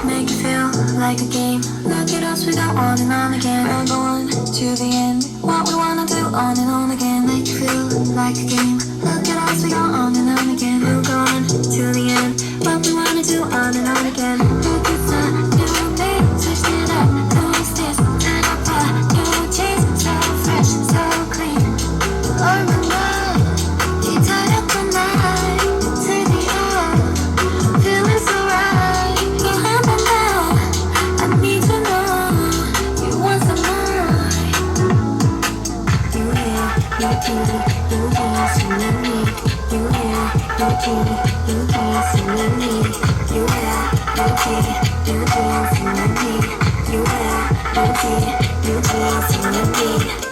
Make it feel like a game. Look at us, we go on and on again. We're going to the end. What we wanna do on and on again. Make it feel like a game. Look at us, we go on and on again. We're going to the end. What we wanna do on and on again. Look at the new beat, switch it up. Who's this? Turn up a new jeans. So fresh, so clean. 얼마나 기다렸던 날 드디어 feeling so right. You have me now. I need to know you want some more. You here, you here, you here, so let me. You here, you here, you here, so let me. You here, you here, you here, so let me. You here, you here, you here, so let me.